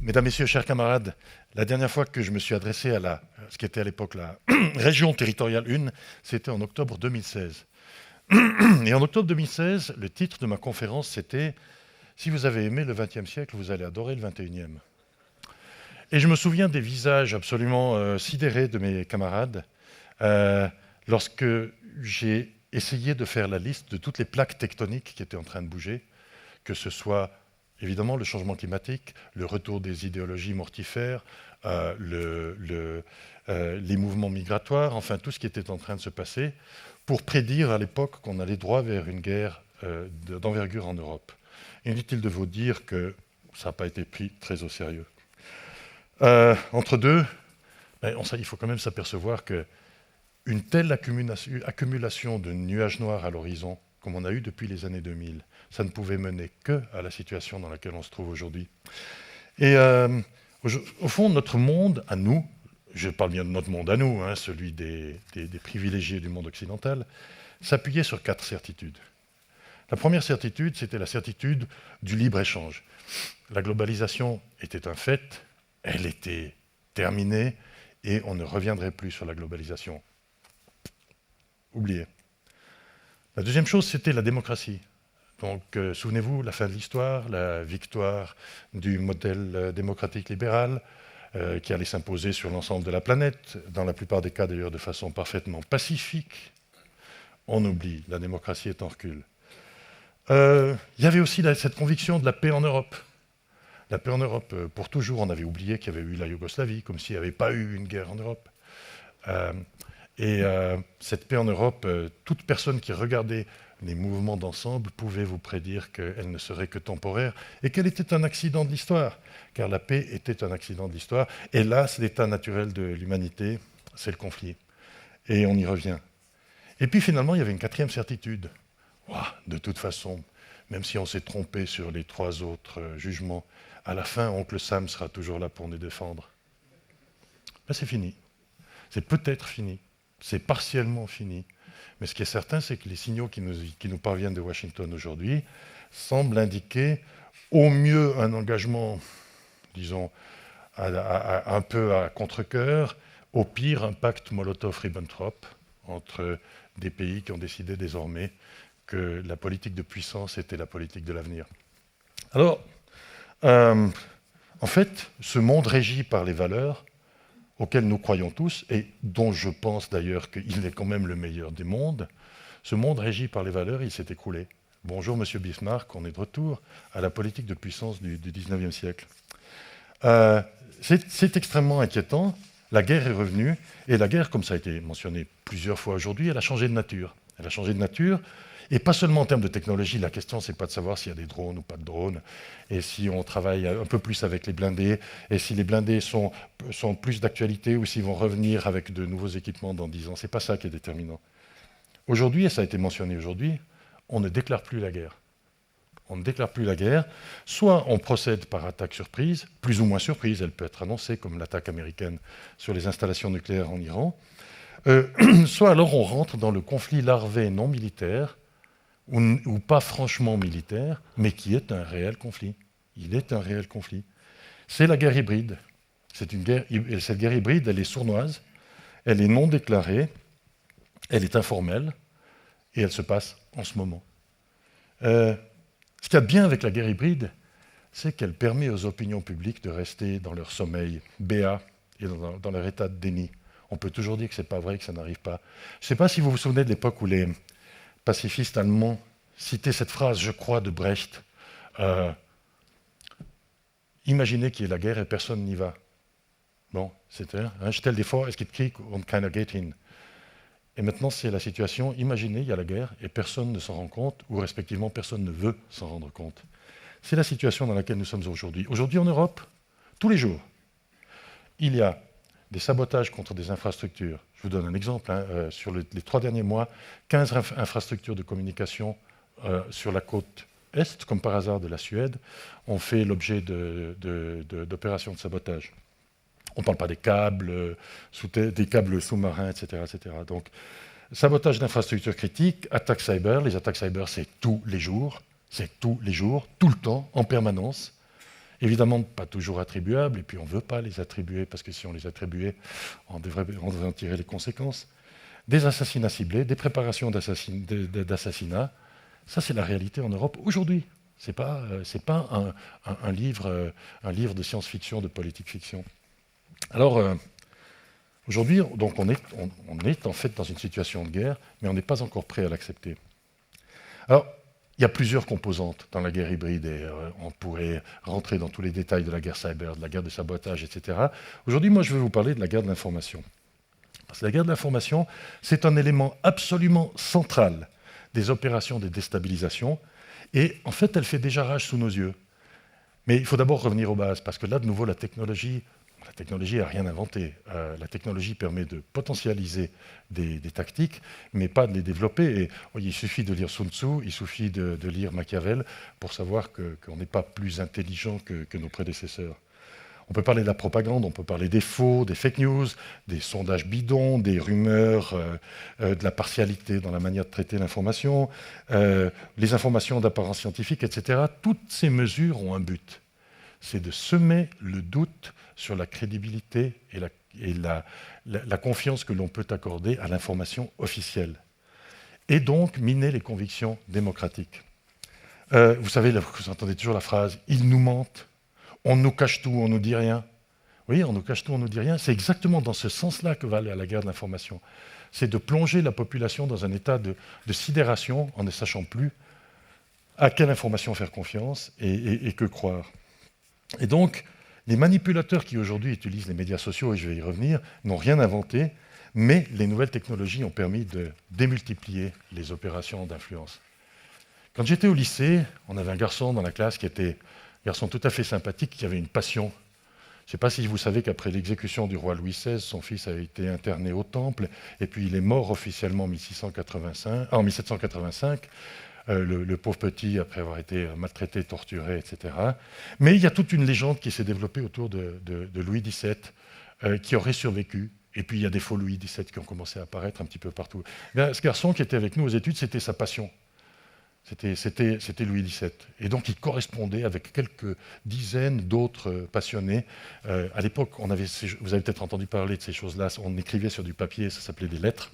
Mesdames, Messieurs, chers camarades, la dernière fois que je me suis adressé à ce qui était à l'époque la région territoriale 1, c'était en octobre 2016. Et en octobre 2016, le titre de ma conférence, c'était « Si vous avez aimé le XXe siècle, vous allez adorer le XXIe ». Et je me souviens des visages absolument sidérés de mes camarades lorsque j'ai essayé de faire la liste de toutes les plaques tectoniques qui étaient en train de bouger, que ce soit évidemment le changement climatique, le retour des idéologies mortifères, les mouvements migratoires, enfin tout ce qui était en train de se passer, pour prédire à l'époque qu'on allait droit vers une guerre d'envergure en Europe. Inutile de vous dire que ça n'a pas été pris très au sérieux. Entre deux, il faut quand même s'apercevoir qu'une telle accumulation de nuages noirs à l'horizon, comme on a eu depuis les années 2000, ça ne pouvait mener qu'à la situation dans laquelle on se trouve aujourd'hui. Et au fond, notre monde à nous, je parle bien de notre monde à nous, hein, celui des privilégiés du monde occidental, s'appuyait sur 4 certitudes. La première certitude, c'était la certitude du libre-échange. La globalisation était un fait, elle était terminée, et on ne reviendrait plus sur la globalisation. Oubliez. La deuxième chose, c'était la démocratie. Donc, souvenez-vous, la fin de l'histoire, la victoire du modèle démocratique libéral qui allait s'imposer sur l'ensemble de la planète, dans la plupart des cas d'ailleurs de façon parfaitement pacifique. On oublie, la démocratie est en recul. Il y avait aussi cette conviction de la paix en Europe. La paix en Europe, pour toujours, on avait oublié qu'il y avait eu la Yougoslavie, comme s'il n'y avait pas eu une guerre en Europe. Cette paix en Europe, toute personne qui regardait les mouvements d'ensemble pouvait vous prédire qu'elle ne serait que temporaire et qu'elle était un accident de l'histoire, car la paix était un accident de l'histoire. Et là, c'est l'état naturel de l'humanité, c'est le conflit. Et on y revient. Et puis finalement, il y avait une 4e certitude. De toute façon, même si on s'est trompé sur les 3 autres jugements, à la fin, oncle Sam sera toujours là pour nous défendre. C'est fini. C'est peut-être fini. C'est partiellement fini. Mais ce qui est certain, c'est que les signaux qui nous parviennent de Washington aujourd'hui semblent indiquer au mieux un engagement, disons, un peu à contre-cœur, au pire un pacte Molotov-Ribbentrop entre des pays qui ont décidé désormais que la politique de puissance était la politique de l'avenir. Alors, en fait, ce monde régi par les valeurs auquel nous croyons tous, et dont je pense d'ailleurs qu'il est quand même le meilleur des mondes, ce monde régi par les valeurs, il s'est écroulé. Bonjour Monsieur Bismarck, on est de retour à la politique de puissance du 19e siècle. C'est extrêmement inquiétant, la guerre est revenue, et la guerre, comme ça a été mentionné plusieurs fois aujourd'hui, elle a changé de nature. Elle a changé de nature, et pas seulement en termes de technologie, la question c'est pas de savoir s'il y a des drones ou pas de drones, et si on travaille un peu plus avec les blindés, et si les blindés sont plus d'actualité ou s'ils vont revenir avec de nouveaux équipements dans 10 ans. C'est pas ça qui est déterminant. Aujourd'hui, et ça a été mentionné aujourd'hui, on ne déclare plus la guerre. On ne déclare plus la guerre, soit on procède par attaque surprise, plus ou moins surprise, elle peut être annoncée comme l'attaque américaine sur les installations nucléaires en Iran, soit alors on rentre dans le conflit larvé non militaire, ou pas franchement militaire, mais qui est un réel conflit. Il est un réel conflit. C'est la guerre hybride. Cette guerre hybride, elle est sournoise, elle est non déclarée, elle est informelle, et elle se passe en ce moment. Ce qu'il y a de bien avec la guerre hybride, c'est qu'elle permet aux opinions publiques de rester dans leur sommeil béat et dans leur état de déni. On peut toujours dire que ce n'est pas vrai, que ça n'arrive pas. Je ne sais pas si vous vous souvenez de l'époque où les pacifistes allemands citaient cette phrase, je crois, de Brecht. Imaginez qu'il y ait la guerre et personne n'y va. Bon, c'était stell dir vor, es gibt Krieg und keiner geht hin. Et maintenant, c'est la situation, imaginez, il y a la guerre et personne ne s'en rend compte, ou respectivement, personne ne veut s'en rendre compte. C'est la situation dans laquelle nous sommes aujourd'hui. Aujourd'hui, en Europe, tous les jours, il y a des sabotages contre des infrastructures. Je vous donne un exemple. Sur les 3 derniers mois, 15 infrastructures de communication sur la côte est, comme par hasard de la Suède, ont fait l'objet d'opérations de sabotage. On ne parle pas des câbles sous-marins, etc., etc. Donc, sabotage d'infrastructures critiques, attaques cyber. Les attaques cyber, c'est tous les jours, tout le temps, en permanence. évidemment pas toujours attribuables, et puis on ne veut pas les attribuer, parce que si on les attribuait, on devrait en tirer les conséquences. Des assassinats ciblés, des préparations d'assassinats, ça c'est la réalité en Europe aujourd'hui. Ce n'est pas un livre de science-fiction, de politique-fiction. Alors, aujourd'hui, donc on est en fait dans une situation de guerre, mais on n'est pas encore prêt à l'accepter. Alors, il y a plusieurs composantes dans la guerre hybride, et on pourrait rentrer dans tous les détails de la guerre cyber, de la guerre de sabotage, etc. Aujourd'hui, moi, je vais vous parler de la guerre de l'information. Parce que la guerre de l'information, c'est un élément absolument central des opérations de déstabilisation, et en fait, elle fait déjà rage sous nos yeux. Mais il faut d'abord revenir aux bases, parce que là, de nouveau, la technologie n'a rien inventé. La technologie permet de potentialiser des tactiques, mais pas de les développer. Et, il suffit de lire Sun Tzu, il suffit de lire Machiavel pour savoir qu'on n'est pas plus intelligent que nos prédécesseurs. On peut parler de la propagande, on peut parler des faux, des fake news, des sondages bidons, des rumeurs, de la partialité dans la manière de traiter l'information, les informations d'apparence scientifique, etc. Toutes ces mesures ont un but. C'est de semer le doute sur la crédibilité et la confiance que l'on peut accorder à l'information officielle. Et donc miner les convictions démocratiques. Vous savez, vous entendez toujours la phrase « ils nous mentent ». On nous cache tout, on nous dit rien. Oui, on nous cache tout, on nous dit rien. C'est exactement dans ce sens-là que va la guerre de l'information. C'est de plonger la population dans un état de sidération en ne sachant plus à quelle information faire confiance et que croire. Et donc, les manipulateurs qui aujourd'hui utilisent les médias sociaux, et je vais y revenir, n'ont rien inventé, mais les nouvelles technologies ont permis de démultiplier les opérations d'influence. Quand j'étais au lycée, on avait un garçon dans la classe qui était garçon tout à fait sympathique, qui avait une passion. Je ne sais pas si vous savez qu'après l'exécution du roi Louis XVI, son fils a été interné au Temple, et puis il est mort officiellement en 1785, le pauvre petit, après avoir été maltraité, torturé, etc. Mais il y a toute une légende qui s'est développée autour de Louis XVII, qui aurait survécu. Et puis il y a des faux Louis XVII qui ont commencé à apparaître un petit peu partout. Bien, ce garçon qui était avec nous aux études, c'était sa passion. C'était Louis XVII. Et donc il correspondait avec quelques dizaines d'autres passionnés. À l'époque, vous avez peut-être entendu parler de ces choses-là, on écrivait sur du papier, ça s'appelait des lettres.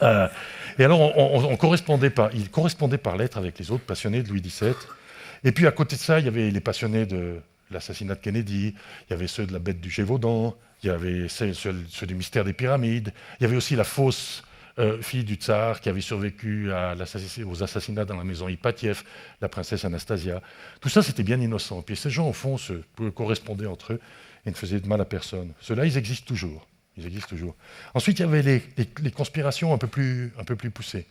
Et alors il correspondait par lettres avec les autres passionnés de Louis XVII. Et puis à côté de ça, il y avait les passionnés de l'assassinat de Kennedy, il y avait ceux de la bête du Gévaudan, il y avait ceux du mystère des pyramides, il y avait aussi la fausse fille du tsar qui avait survécu aux assassinats dans la maison Ipatiev, la princesse Anastasia. Tout ça, c'était bien innocent. Puis ces gens, au fond, correspondaient entre eux et ne faisaient de mal à personne. Ceux-là, ils existent toujours. Ensuite, il y avait les conspirations un peu plus poussées.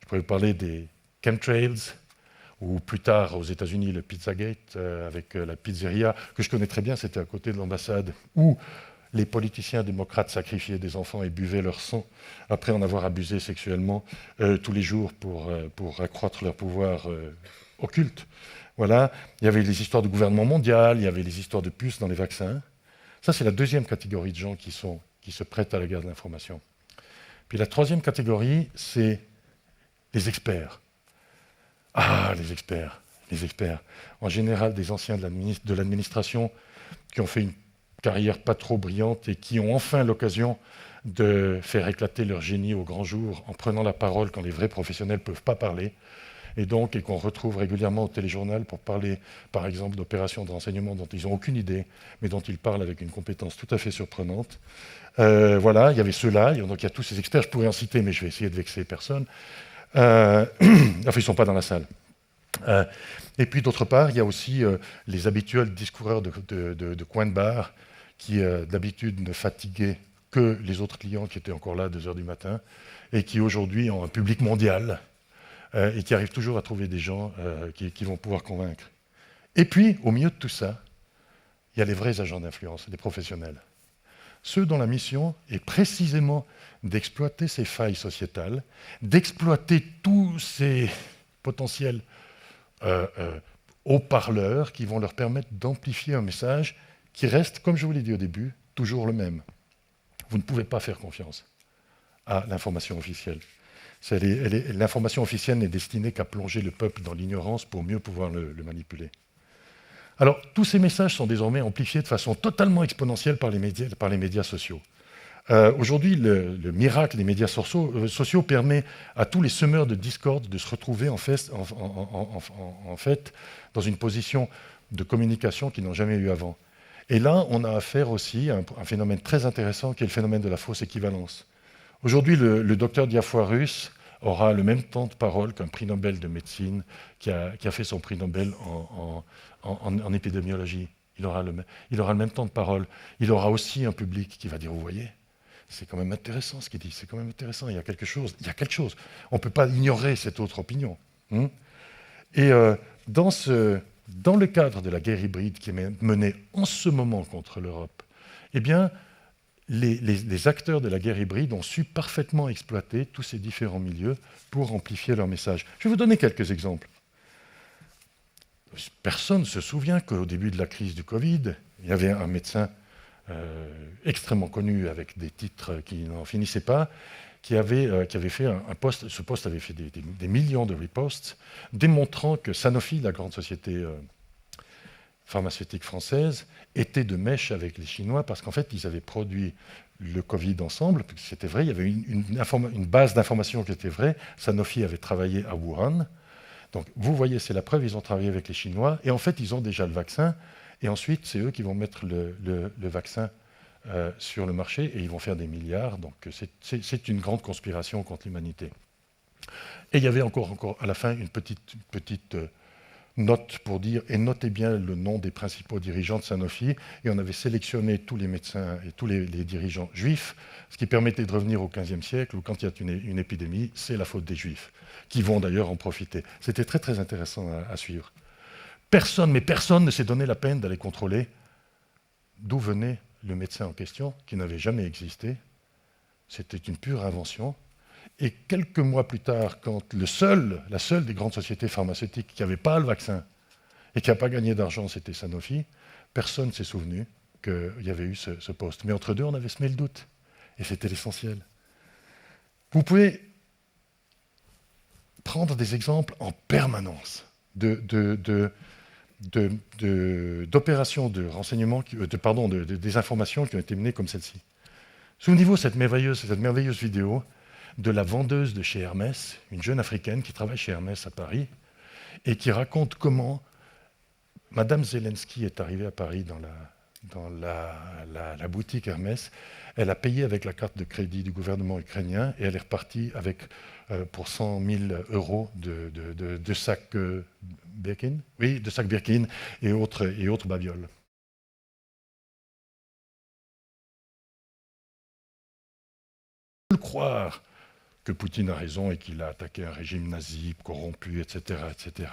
Je pourrais vous parler des chemtrails, ou plus tard aux États-Unis, le Pizzagate, avec la pizzeria, que je connais très bien, c'était à côté de l'ambassade, où les politiciens démocrates sacrifiaient des enfants et buvaient leur sang après en avoir abusé sexuellement tous les jours pour accroître leur pouvoir occulte. Voilà. Il y avait les histoires du gouvernement mondial, il y avait les histoires de puces dans les vaccins. Ça, c'est la deuxième catégorie de gens qui se prêtent à la guerre de l'information. Puis la troisième catégorie, c'est les experts. Ah, les experts. En général, des anciens de l'administration qui ont fait une carrière pas trop brillante et qui ont enfin l'occasion de faire éclater leur génie au grand jour en prenant la parole quand les vrais professionnels ne peuvent pas parler, et qu'on retrouve régulièrement au téléjournal pour parler, par exemple, d'opérations de renseignement dont ils n'ont aucune idée, mais dont ils parlent avec une compétence tout à fait surprenante. Voilà, il y avait ceux-là, donc il y a tous ces experts, je pourrais en citer, mais je vais essayer de vexer personne. Enfin, ils ne sont pas dans la salle. Et puis d'autre part, il y a aussi les habituels discoureurs de coin de bar qui d'habitude ne fatiguaient que les autres clients qui étaient encore là à 2h du matin et qui aujourd'hui ont un public mondial et qui arrivent toujours à trouver des gens qui vont pouvoir convaincre. Et puis, au milieu de tout ça, il y a les vrais agents d'influence, les professionnels. Ceux dont la mission est précisément d'exploiter ces failles sociétales, d'exploiter tous ces potentiels haut-parleurs qui vont leur permettre d'amplifier un message qui reste, comme je vous l'ai dit au début, toujours le même. Vous ne pouvez pas faire confiance à l'information officielle. L'information officielle n'est destinée qu'à plonger le peuple dans l'ignorance pour mieux pouvoir le manipuler. Alors, tous ces messages sont désormais amplifiés de façon totalement exponentielle par les médias sociaux. Aujourd'hui, le miracle des médias sociaux permet à tous les semeurs de discorde de se retrouver en fait dans une position de communication qu'ils n'ont jamais eu avant. Et là, on a affaire aussi à un phénomène très intéressant qui est le phénomène de la fausse équivalence. Aujourd'hui, le docteur Diafoirus aura le même temps de parole qu'un prix Nobel de médecine qui a fait son prix Nobel en épidémiologie. Il aura le même temps de parole. Il aura aussi un public qui va dire, vous voyez, c'est quand même intéressant ce qu'il dit, c'est quand même intéressant, il y a quelque chose. On ne peut pas ignorer cette autre opinion. Et dans le cadre de la guerre hybride qui est menée en ce moment contre l'Europe, eh bien, les acteurs de la guerre hybride ont su parfaitement exploiter tous ces différents milieux pour amplifier leur message. Je vais vous donner quelques exemples. Personne ne se souvient qu'au début de la crise du Covid, il y avait un médecin extrêmement connu avec des titres qui n'en finissaient pas, qui avait fait un post. Ce post avait fait des millions de reposts, démontrant que Sanofi, la grande société pharmaceutique française, était de mèche avec les Chinois parce qu'en fait, ils avaient produit le Covid ensemble. C'était vrai, il y avait une base d'information qui était vraie. Sanofi avait travaillé à Wuhan. Donc, vous voyez, c'est la preuve, ils ont travaillé avec les Chinois. Et en fait, ils ont déjà le vaccin. Et ensuite, c'est eux qui vont mettre le vaccin sur le marché et ils vont faire des milliards. Donc, c'est une grande conspiration contre l'humanité. Et il y avait encore à la fin une petite note pour dire, et notez bien le nom des principaux dirigeants de Sanofi, et on avait sélectionné tous les médecins et tous les dirigeants juifs, ce qui permettait de revenir au XVe siècle, où quand il y a une épidémie, c'est la faute des juifs, qui vont d'ailleurs en profiter. C'était très très intéressant à suivre. Personne ne s'est donné la peine d'aller contrôler d'où venait le médecin en question, qui n'avait jamais existé. C'était une pure invention. Et quelques mois plus tard, quand la seule des grandes sociétés pharmaceutiques qui n'avait pas le vaccin et qui n'a pas gagné d'argent, c'était Sanofi, personne ne s'est souvenu qu'il y avait eu ce poste. Mais entre deux, on avait semé le doute. Et c'était l'essentiel. Vous pouvez prendre des exemples en permanence d'opérations de renseignement, des informations qui ont été menées comme celle-ci. Souvenez-vous cette merveilleuse vidéo de la vendeuse de chez Hermès, une jeune africaine qui travaille chez Hermès à Paris, et qui raconte comment Madame Zelensky est arrivée à Paris dans la boutique Hermès. Elle a payé avec la carte de crédit du gouvernement ukrainien et elle est repartie avec, pour 100 000 euros de sacs Birkin, oui, de sacs Birkin et autres babioles. Croire que Poutine a raison et qu'il a attaqué un régime nazi, corrompu, etc. etc.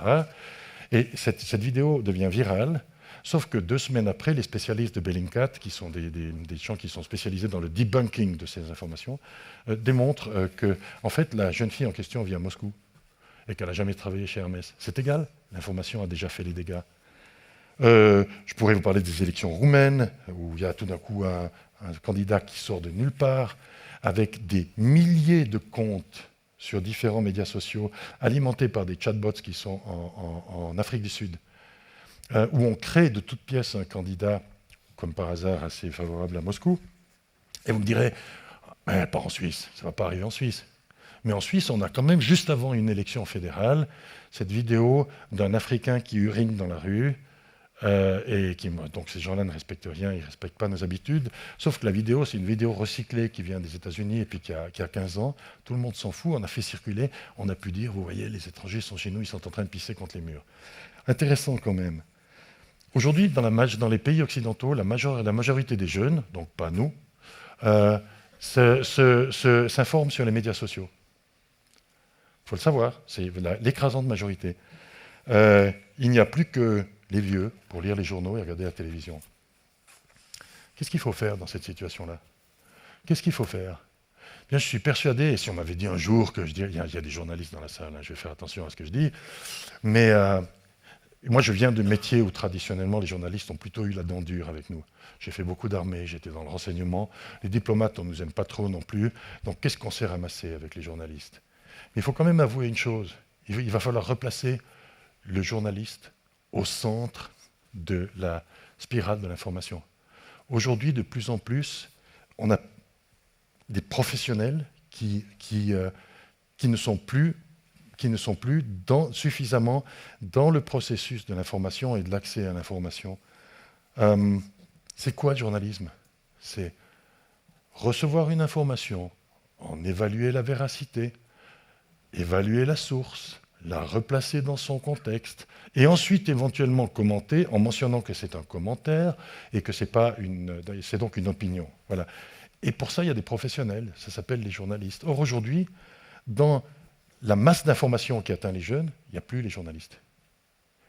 Et cette vidéo devient virale, sauf que 2 semaines après, les spécialistes de Bellingcat, qui sont des gens qui sont spécialisés dans le debunking de ces informations, démontrent que en fait, la jeune fille en question vit à Moscou et qu'elle n'a jamais travaillé chez Hermès. C'est égal, l'information a déjà fait les dégâts. Je pourrais vous parler des élections roumaines, où il y a tout d'un coup un candidat qui sort de nulle part, avec des milliers de comptes sur différents médias sociaux, alimentés par des chatbots qui sont en Afrique du Sud, où on crée de toutes pièces un candidat, comme par hasard, assez favorable à Moscou. Et vous me direz, pas en Suisse, ça ne va pas arriver en Suisse. Mais en Suisse, on a quand même, juste avant une élection fédérale, cette vidéo d'un Africain qui urine dans la rue, donc ces gens-là ne respectent rien, ils ne respectent pas nos habitudes, sauf que la vidéo, c'est une vidéo recyclée qui vient des États-Unis et puis qui a 15 ans, tout le monde s'en fout, on a fait circuler, on a pu dire, vous voyez, les étrangers sont chez nous, ils sont en train de pisser contre les murs. Intéressant quand même. Aujourd'hui, dans les pays occidentaux, la majorité des jeunes, donc pas nous, s'informent sur les médias sociaux. Il faut le savoir, c'est l'écrasante majorité. Il n'y a plus que les vieux pour lire les journaux et regarder la télévision. Qu'est-ce qu'il faut faire dans cette situation-là? Qu'est-ce qu'il faut faire? Bien, je suis persuadé, et si on m'avait dit un jour que il y a des journalistes dans la salle, hein, je vais faire attention à ce que je dis, mais moi je viens de métiers où traditionnellement les journalistes ont plutôt eu la dent dure avec nous. J'ai fait beaucoup d'armées, j'étais dans le renseignement, les diplomates on ne nous aime pas trop non plus, donc qu'est-ce qu'on s'est ramassé avec les journalistes? Mais il faut quand même avouer une chose, il va falloir replacer le journaliste au centre de la spirale de l'information. Aujourd'hui, de plus en plus, on a des professionnels qui ne sont plus suffisamment dans le processus de l'information et de l'accès à l'information. C'est quoi le journalisme? C'est recevoir une information, en évaluer la véracité, évaluer la source, la replacer dans son contexte, et ensuite éventuellement commenter en mentionnant que c'est un commentaire et que c'est donc une opinion. Voilà. Et pour ça, il y a des professionnels, ça s'appelle les journalistes. Or, aujourd'hui, dans la masse d'informations qui atteint les jeunes, il n'y a plus les journalistes.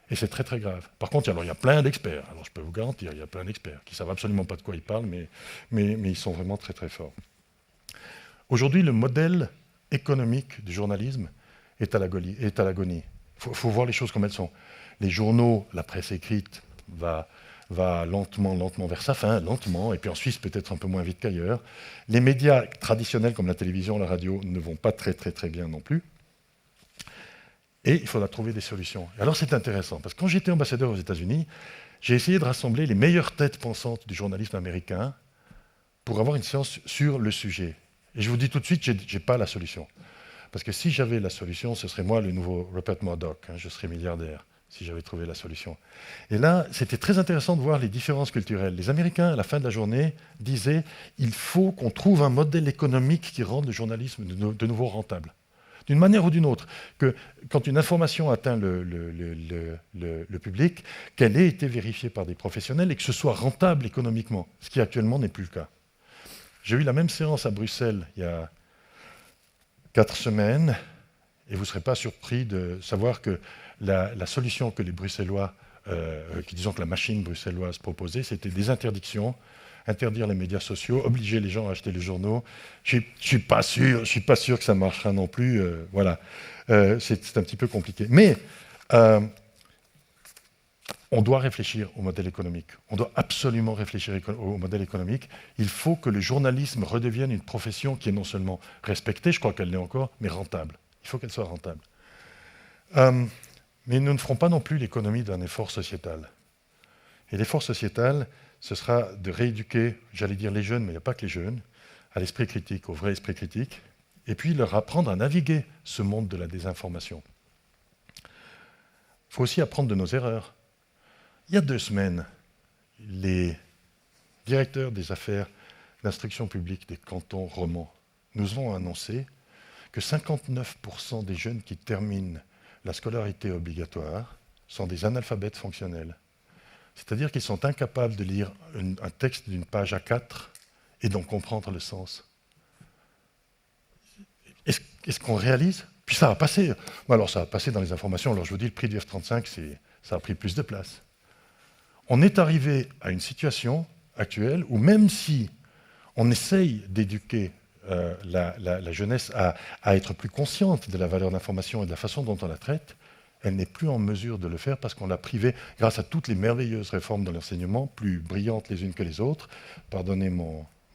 Et c'est très très grave. Par contre, il y a plein d'experts. Alors je peux vous garantir, il y a plein d'experts qui ne savent absolument pas de quoi ils parlent, mais ils sont vraiment très très forts. Aujourd'hui, le modèle économique du journalisme est à l'agonie. Il faut voir les choses comme elles sont. Les journaux, la presse écrite va lentement vers sa fin, lentement, et puis en Suisse peut-être un peu moins vite qu'ailleurs. Les médias traditionnels comme la télévision, la radio ne vont pas très très très bien non plus. Et il faudra trouver des solutions. Et alors c'est intéressant, parce que quand j'étais ambassadeur aux États-Unis, j'ai essayé de rassembler les meilleures têtes pensantes du journalisme américain pour avoir une séance sur le sujet. Et je vous dis tout de suite, je n'ai pas la solution. Parce que si j'avais la solution, ce serait moi le nouveau Rupert Murdoch, je serais milliardaire si j'avais trouvé la solution. Et là, c'était très intéressant de voir les différences culturelles. Les Américains, à la fin de la journée, disaient « il faut qu'on trouve un modèle économique qui rende le journalisme de nouveau rentable ». D'une manière ou d'une autre, que quand une information atteint le public, qu'elle ait été vérifiée par des professionnels et que ce soit rentable économiquement, ce qui actuellement n'est plus le cas. J'ai eu la même séance à Bruxelles il y a 4 semaines, et vous ne serez pas surpris de savoir que la solution que les Bruxellois, disons que la machine bruxelloise proposait, c'était des interdictions, interdire les médias sociaux, obliger les gens à acheter les journaux. Je ne suis pas sûr que ça marchera non plus. Voilà, c'est un petit peu compliqué. Mais on doit réfléchir au modèle économique. On doit absolument réfléchir au modèle économique. Il faut que le journalisme redevienne une profession qui est non seulement respectée, je crois qu'elle l'est encore, mais rentable. Il faut qu'elle soit rentable. Mais nous ne ferons pas non plus l'économie d'un effort sociétal. Et l'effort sociétal, ce sera de rééduquer, j'allais dire les jeunes, mais il n'y a pas que les jeunes, à l'esprit critique, au vrai esprit critique, et puis leur apprendre à naviguer ce monde de la désinformation. Il faut aussi apprendre de nos erreurs. Il y a 2 semaines, les directeurs des affaires d'instruction publique des cantons romans nous ont annoncé que 59% des jeunes qui terminent la scolarité obligatoire sont des analphabètes fonctionnels. C'est-à-dire qu'ils sont incapables de lire un texte d'une page A4 et d'en comprendre le sens. Est-ce qu'on réalise? Puis ça va passer. Alors ça va passer dans les informations. Alors je vous dis, le prix du F-35, ça a pris plus de place. On est arrivé à une situation actuelle où même si on essaye d'éduquer la jeunesse à être plus consciente de la valeur de l'information et de la façon dont on la traite, elle n'est plus en mesure de le faire parce qu'on l'a privée, grâce à toutes les merveilleuses réformes de l'enseignement, plus brillantes les unes que les autres, pardonnez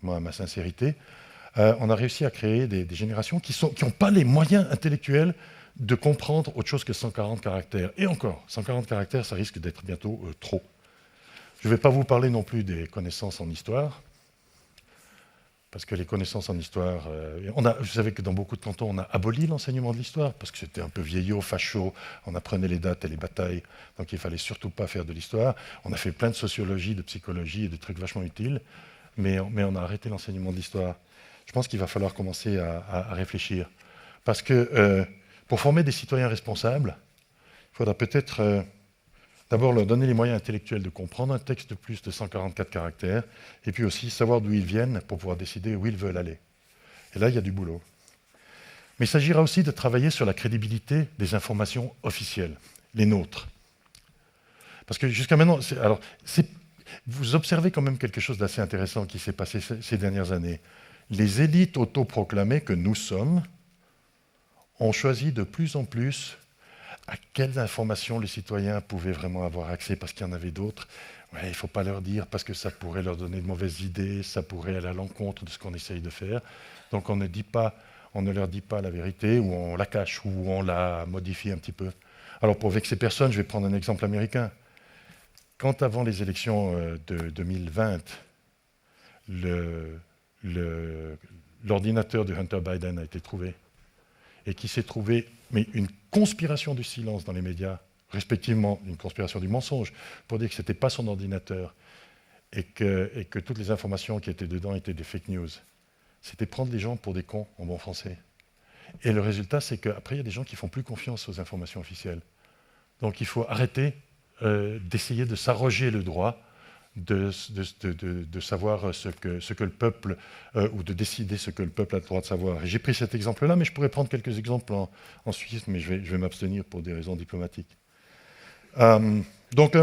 ma sincérité, on a réussi à créer des générations qui n'ont pas les moyens intellectuels de comprendre autre chose que 140 caractères. Et encore, 140 caractères, ça risque d'être bientôt trop. Je ne vais pas vous parler non plus des connaissances en histoire, parce que les connaissances en histoire... vous savez que dans beaucoup de cantons, on a aboli l'enseignement de l'histoire, parce que c'était un peu vieillot, facho, on apprenait les dates et les batailles, donc il ne fallait surtout pas faire de l'histoire. On a fait plein de sociologie, de psychologie et de trucs vachement utiles, mais on a arrêté l'enseignement de l'histoire. Je pense qu'il va falloir commencer à réfléchir. Parce que pour former des citoyens responsables, il faudra peut-être... D'abord, leur donner les moyens intellectuels de comprendre un texte de plus de 144 caractères, et puis aussi savoir d'où ils viennent pour pouvoir décider où ils veulent aller. Et là, il y a du boulot. Mais il s'agira aussi de travailler sur la crédibilité des informations officielles, les nôtres. Parce que jusqu'à maintenant, vous observez quand même quelque chose d'assez intéressant qui s'est passé ces dernières années. Les élites autoproclamées que nous sommes ont choisi de plus en plus à quelles informations les citoyens pouvaient vraiment avoir accès, parce qu'il y en avait d'autres. Ouais, il ne faut pas leur dire, parce que ça pourrait leur donner de mauvaises idées, ça pourrait aller à l'encontre de ce qu'on essaye de faire. Donc on ne leur dit pas la vérité, ou on la cache, ou on la modifie un petit peu. Alors pour vexer personne, je vais prendre un exemple américain. quand avant les élections de 2020, l'ordinateur de Hunter Biden a été trouvé, et qui s'est trouvé, mais une conspiration du silence dans les médias, respectivement une conspiration du mensonge, pour dire que ce n'était pas son ordinateur, et que toutes les informations qui étaient dedans étaient des fake news. C'était prendre les gens pour des cons, en bon français. Et le résultat, c'est qu'après, il y a des gens qui ne font plus confiance aux informations officielles. Donc il faut arrêter d'essayer de s'arroger le droit de savoir ce que le peuple, ou de décider ce que le peuple a le droit de savoir. Et j'ai pris cet exemple-là, mais je pourrais prendre quelques exemples en Suisse, mais je vais m'abstenir pour des raisons diplomatiques. Donc,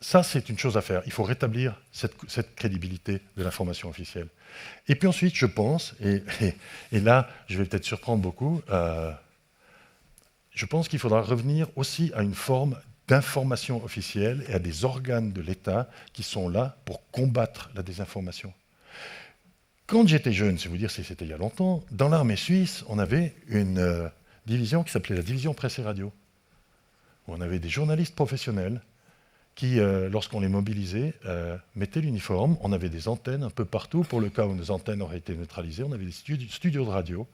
ça, c'est une chose à faire. Il faut rétablir cette crédibilité de l'information officielle. Et puis ensuite, je pense, et là, je vais peut-être surprendre beaucoup, je pense qu'il faudra revenir aussi à une forme d'information officielle et à des organes de l'État qui sont là pour combattre la désinformation. Quand j'étais jeune, c'est vous dire si c'était il y a longtemps, dans l'armée suisse, on avait une division qui s'appelait la division presse et radio, où on avait des journalistes professionnels qui, lorsqu'on les mobilisait, mettaient l'uniforme. On avait des antennes un peu partout, pour le cas où nos antennes auraient été neutralisées. On avait des studios de radio,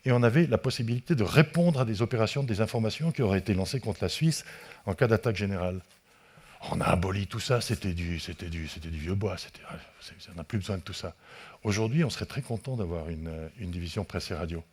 et on avait la possibilité de répondre à des opérations de désinformation qui auraient été lancées contre la Suisse en cas d'attaque générale. On a aboli tout ça, c'était du vieux bois, on n'a plus besoin de tout ça. Aujourd'hui, on serait très content d'avoir une division presse et radio.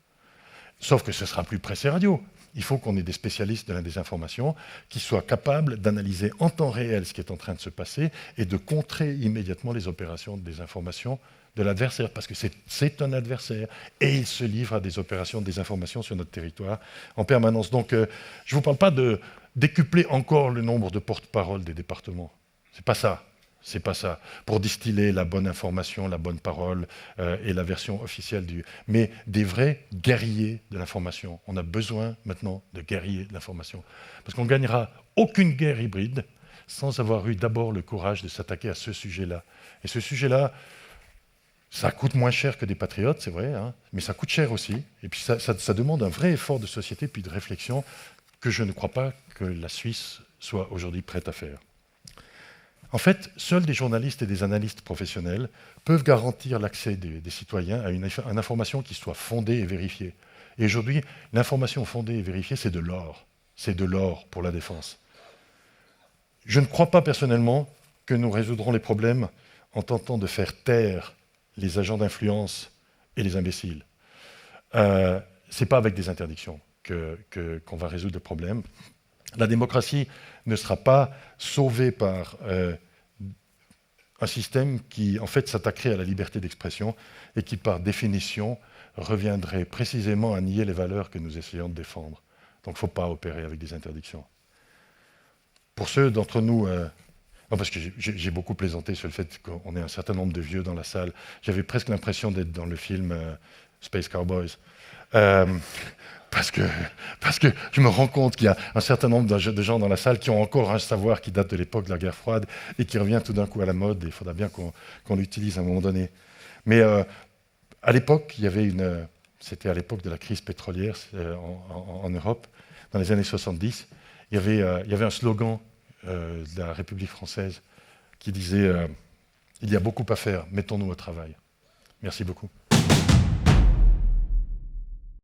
Sauf que ce ne sera plus presse et radio. Il faut qu'on ait des spécialistes de la désinformation qui soient capables d'analyser en temps réel ce qui est en train de se passer et de contrer immédiatement les opérations de désinformation de l'adversaire, parce que c'est un adversaire, et il se livre à des opérations de désinformation sur notre territoire en permanence. Donc, je ne vous parle pas de décupler encore le nombre de porte-parole des départements. C'est pas ça. C'est pas ça. Pour distiller la bonne information, la bonne parole et la version officielle mais des vrais guerriers de l'information. On a besoin maintenant de guerriers de l'information. Parce qu'on ne gagnera aucune guerre hybride sans avoir eu d'abord le courage de s'attaquer à ce sujet-là. Et ce sujet-là, ça coûte moins cher que des patriotes, c'est vrai, hein, mais ça coûte cher aussi. Et puis ça demande un vrai effort de société puis de réflexion que je ne crois pas que la Suisse soit aujourd'hui prête à faire. En fait, seuls des journalistes et des analystes professionnels peuvent garantir l'accès des citoyens à une information qui soit fondée et vérifiée. Et aujourd'hui, l'information fondée et vérifiée, c'est de l'or. C'est de l'or pour la défense. Je ne crois pas personnellement que nous résoudrons les problèmes en tentant de faire taire les agents d'influence et les imbéciles. Ce n'est pas avec des interdictions qu'on va résoudre le problème. La démocratie ne sera pas sauvée par un système qui, en fait, s'attaquerait à la liberté d'expression et qui, par définition, reviendrait précisément à nier les valeurs que nous essayons de défendre. Donc, il ne faut pas opérer avec des interdictions. Pour ceux d'entre nous... non, parce que j'ai beaucoup plaisanté sur le fait qu'on ait un certain nombre de vieux dans la salle. J'avais presque l'impression d'être dans le film Space Cowboys. Parce que je me rends compte qu'il y a un certain nombre de gens dans la salle qui ont encore un savoir qui date de l'époque de la guerre froide et qui revient tout d'un coup à la mode, et il faudra bien qu'on l'utilise à un moment donné. Mais à l'époque, c'était à l'époque de la crise pétrolière en Europe, dans les années 70, il y avait un slogan de la République française qui disait « Il y a beaucoup à faire, mettons-nous au travail ». Merci beaucoup.